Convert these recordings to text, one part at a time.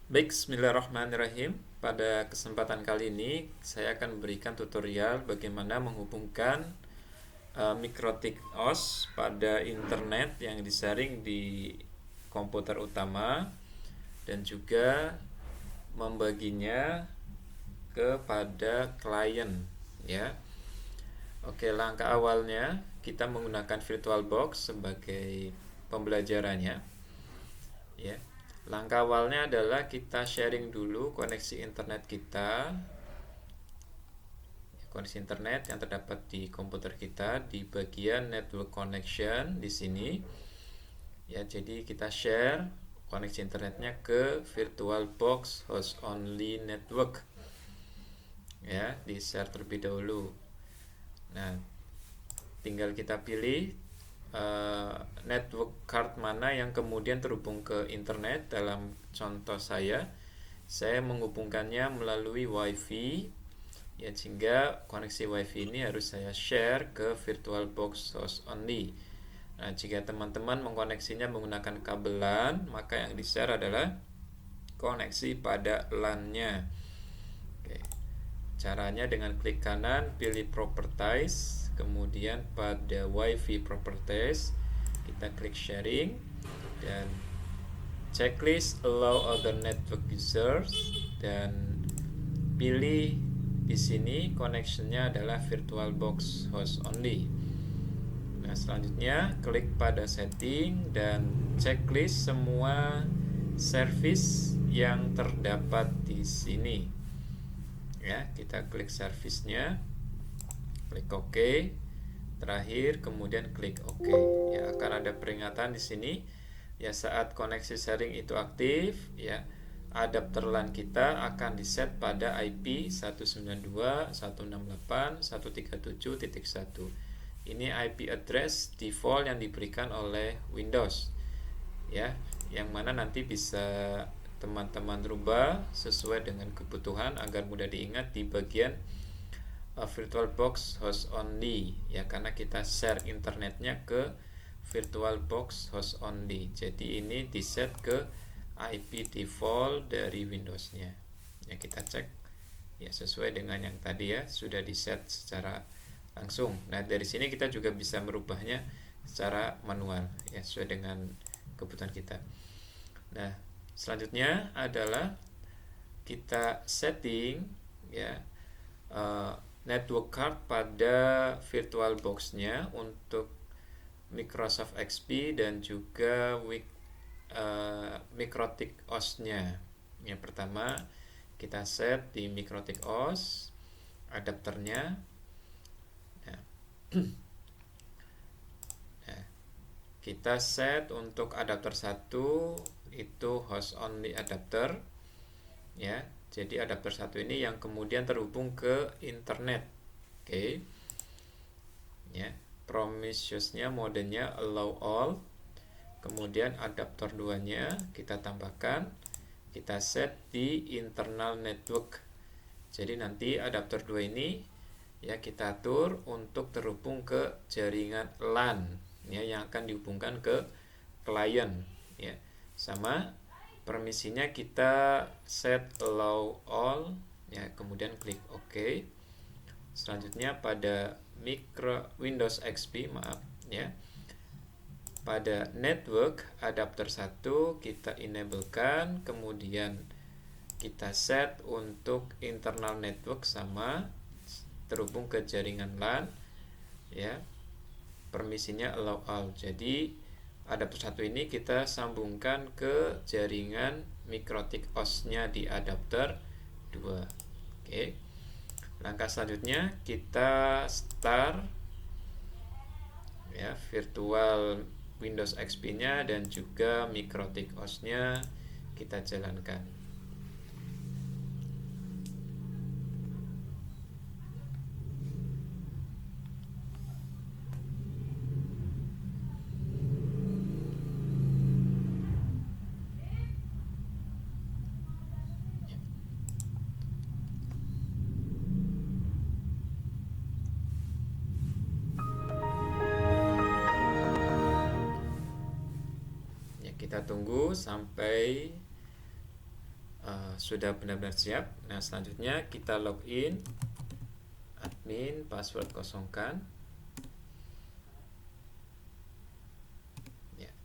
Baik, bismillahirrahmanirrahim. Pada kesempatan kali ini, saya akan memberikan tutorial bagaimana menghubungkan mikrotik OS pada internet yang disaring di komputer utama dan juga membaginya kepada klien, ya. Oke, langkah awalnya kita menggunakan VirtualBox sebagai pembelajarannya, ya. Langkah awalnya adalah kita sharing dulu koneksi internet kita, koneksi internet yang terdapat di komputer kita di bagian network connection di sini. Ya, jadi kita share koneksi internetnya ke VirtualBox host only network. Ya, di share terlebih dahulu. Nah, tinggal kita pilih network card mana yang kemudian terhubung ke internet. Dalam contoh saya menghubungkannya melalui WiFi, ya, sehingga koneksi WiFi ini harus saya share ke VirtualBox host only. Nah, jika teman-teman mengkoneksinya menggunakan kabelan, maka yang di-share adalah koneksi pada LAN-nya. Oke. Caranya dengan klik kanan, pilih Properties, kemudian pada WiFi Properties kita klik Sharing dan checklist Allow other network users dan pilih di sini connectionnya adalah VirtualBox host only. Nah, selanjutnya klik pada setting dan checklist semua service yang terdapat di sini. Ya, kita klik service-nya, klik OK, terakhir kemudian klik OK. Ya, akan ada peringatan di sini. Ya, saat koneksi sharing itu aktif, ya, adapter LAN kita akan diset pada IP 192.168.137.1. Ini IP address default yang diberikan oleh Windows, ya, yang mana nanti bisa teman-teman rubah sesuai dengan kebutuhan agar mudah diingat di bagian VirtualBox host only, ya, karena kita share internetnya ke VirtualBox host only. Jadi ini di set ke IP default dari Windows-nya. Ya, kita cek ya sesuai dengan yang tadi, ya, sudah di set secara langsung. Nah, dari sini kita juga bisa merubahnya secara manual, ya, sesuai dengan kebutuhan kita. Nah, selanjutnya adalah kita setting, ya, network card pada VirtualBox-nya untuk Microsoft XP dan juga Mikrotik OS-nya. Yang pertama kita set di Mikrotik OS adapternya. Nah, nah, kita set untuk adapter 1 itu host only adapter, ya. Jadi adapter 1 ini yang kemudian terhubung ke internet. Oke. Ya, promiscuous-nya modenya allow all. Kemudian adapter 2-nya kita tambahkan, kita set di internal network. Jadi nanti adapter 2 ini, ya, kita atur untuk terhubung ke jaringan LAN, ya, yang akan dihubungkan ke klien, ya. Sama permisinya kita set allow all, ya, kemudian klik OK. Selanjutnya pada Windows XP, maaf, ya, pada network adapter 1 kita enablekan, kemudian kita set untuk internal network sama terhubung ke jaringan LAN, ya, permisinya allow all. Jadi adapter 1 ini kita sambungkan ke jaringan Mikrotik OS-nya di adapter 2. Oke. Langkah selanjutnya kita start, ya, virtual Windows XP-nya dan juga Mikrotik OS-nya kita jalankan. Ya, kita tunggu sampai sudah benar-benar siap. Nah, selanjutnya kita login, admin, password kosongkan. Ya.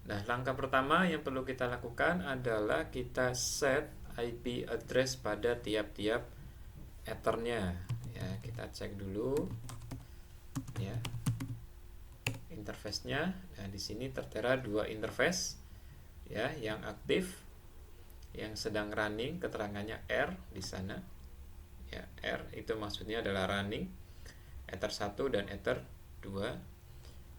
Nah, langkah pertama yang perlu kita lakukan adalah kita set IP address pada tiap-tiap ethernya. Ya, kita cek dulu. Ya, interface-nya. Nah, di sini tertera dua interface, ya, yang aktif, yang sedang running, keterangannya R di sana. Ya, R itu maksudnya adalah running, Ether 1 dan Ether 2.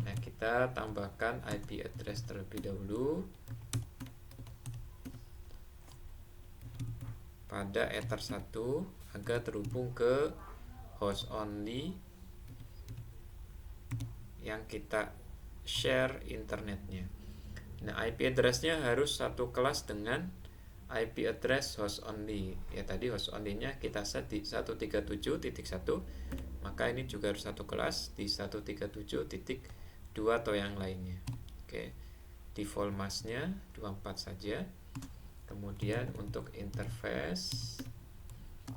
Nah, kita tambahkan IP address terlebih dahulu pada Ether 1 agar terhubung ke host only yang kita share internetnya. Nah, IP address-nya harus satu kelas dengan IP address host only. Ya, tadi host only-nya kita set di 137.1, maka ini juga harus satu kelas di 137.2 atau yang lainnya. Oke. Default mask-nya 24 saja. Kemudian untuk interface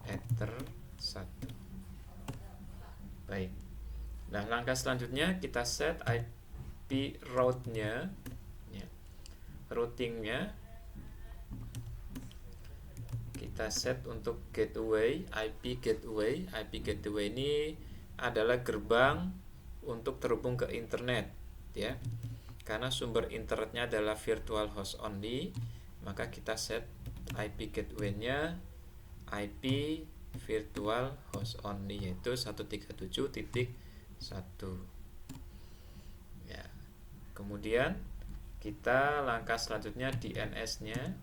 Ether 1. Baik. Nah, langkah selanjutnya kita set IP route-nya, ya, routing-nya kita set untuk gateway, IP gateway. IP gateway ini adalah gerbang untuk terhubung ke internet, ya. Karena sumber internetnya adalah virtual host only, maka kita set IP gateway-nya IP virtual host only, yaitu 137.1. Ya. Kemudian kita langkah selanjutnya DNS-nya,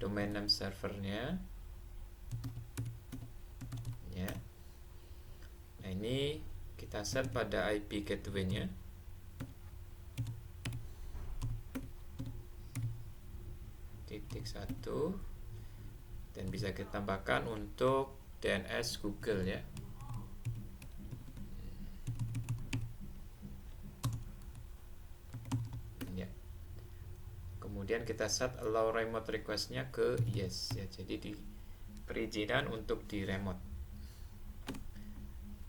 domain name servernya, ya. Nah, ini kita set pada IP gateway-nya. .1 dan bisa kita tambahkan untuk DNS Google, ya. Ya. Kemudian kita set allow remote request-nya ke yes, ya. Jadi di perizinan untuk di remote.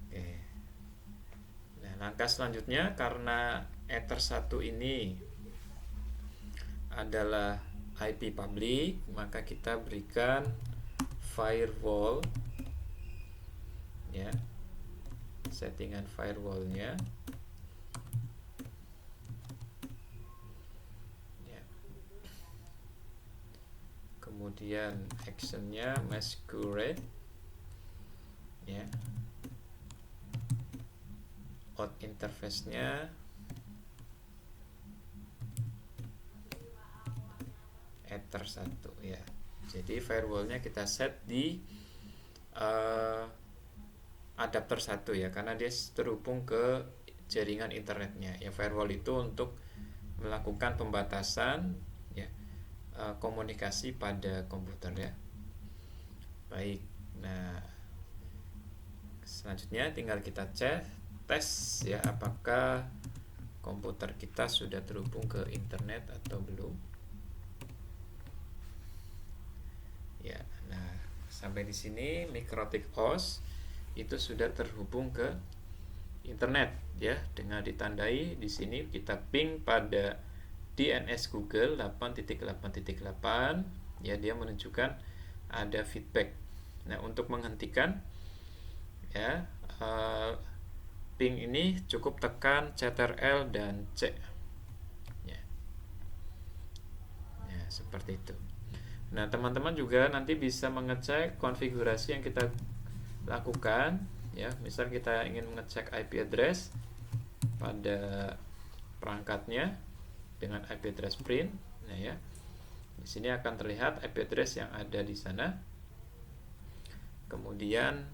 Oke. Nah, langkah selanjutnya karena Ether 1 ini adalah IP public, maka kita berikan firewall, ya, settingan firewallnya, ya. Kemudian actionnya masquerade, ya. Out interface-nya Ether 1, ya. Jadi firewallnya kita set di adapter 1, ya, karena dia terhubung ke jaringan internetnya. Ya, firewall itu untuk melakukan pembatasan, ya, komunikasi pada komputer, ya. Baik. Nah, selanjutnya tinggal kita tes, ya, apakah komputer kita sudah terhubung ke internet atau belum. Ya, nah, sampai di sini Mikrotik host itu sudah terhubung ke internet, ya, dengan ditandai di sini kita ping pada DNS Google 8.8.8, ya, dia menunjukkan ada feedback. Nah, untuk menghentikan, ya, ping ini cukup tekan Ctrl dan C, ya. Ya, seperti itu. Nah, teman-teman juga nanti bisa mengecek konfigurasi yang kita lakukan, ya. Misal kita ingin mengecek IP address pada perangkatnya dengan IP address print, nah, ya. Di sini akan terlihat IP address yang ada di sana. Kemudian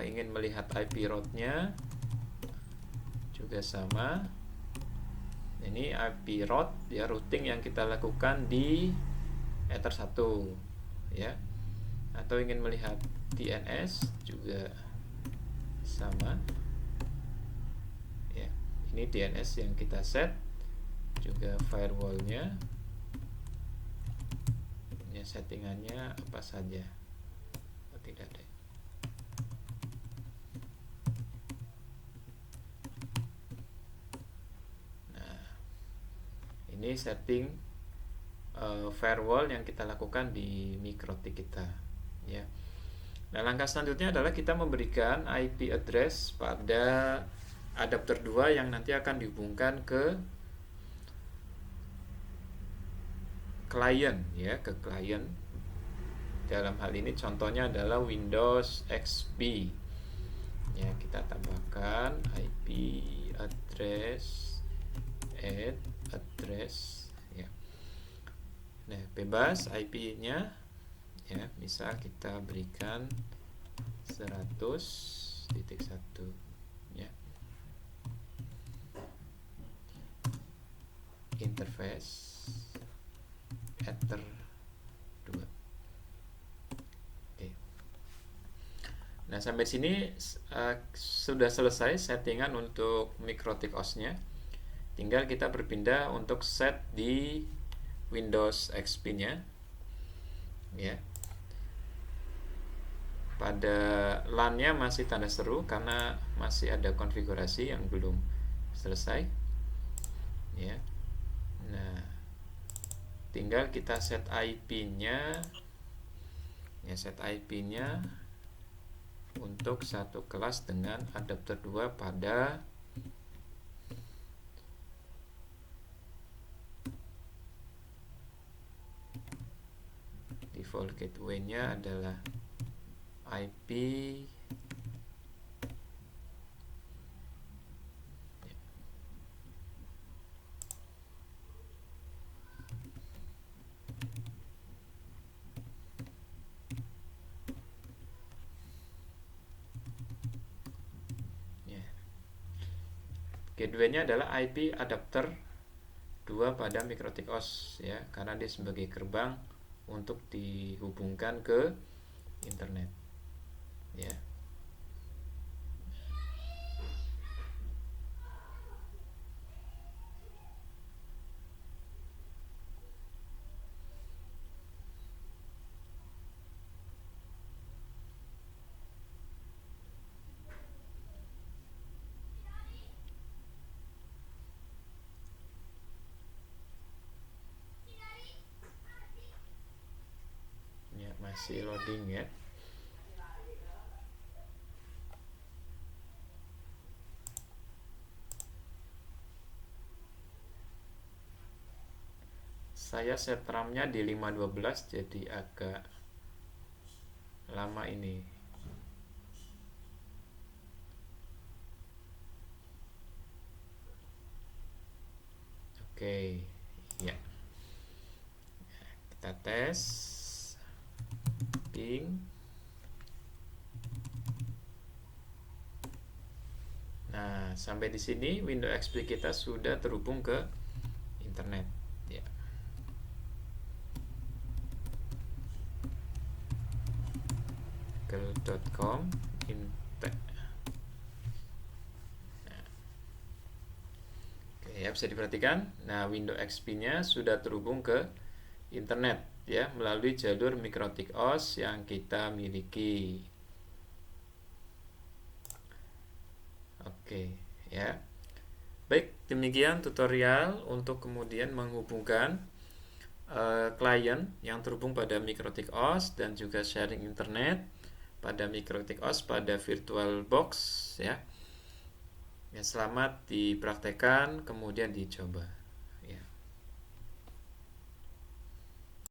ingin melihat IP route-nya juga sama. Ini IP route, ya, routing yang kita lakukan di Ether 1, ya. Atau ingin melihat DNS juga sama, ya. Ini DNS yang kita set, juga firewallnya, ya, settingannya apa saja. Oh, tidak ada. Nah, ini setting firewall yang kita lakukan di MikroTik kita, ya. Nah, langkah selanjutnya adalah kita memberikan IP address pada adapter 2 yang nanti akan dihubungkan ke klien, ya, ke klien. Dalam hal ini contohnya adalah Windows XP. Ya, kita tambahkan IP address address, ya. Nah, bebas IP-nya, ya, bisa kita berikan 100.1, ya. Interface ether 2. Oke. Nah, sampai sini sudah selesai settingan untuk MikroTik OS-nya. Tinggal kita berpindah untuk set di Windows XP-nya, ya. Pada LAN-nya masih tanda seru karena masih ada konfigurasi yang belum selesai, ya. Nah, tinggal kita set IP-nya, ya, set IP-nya untuk satu kelas dengan adapter 2 pada default gateway-nya adalah IP gateway-nya adalah IP adapter 2 pada MikroTik OS, ya, karena dia sebagai gerbang untuk dihubungkan ke internet, ya. Ya, masih loading, ya. Saya set RAM-nya di 512, jadi agak lama ini. Oke, ya. Kita tes ping. Nah, sampai di sini Windows XP kita sudah terhubung ke internet, ya. Google.com Intech. Nah, oke, ya, bisa diperhatikan. Nah, Windows XP-nya sudah terhubung ke internet, ya, melalui jalur MikroTik OS yang kita miliki. Oke, ya. Baik, demikian tutorial untuk kemudian menghubungkan klien yang terhubung pada MikroTik OS dan juga sharing internet pada MikroTik OS pada VirtualBox, ya. Ya, selamat dipraktekkan kemudian dicoba.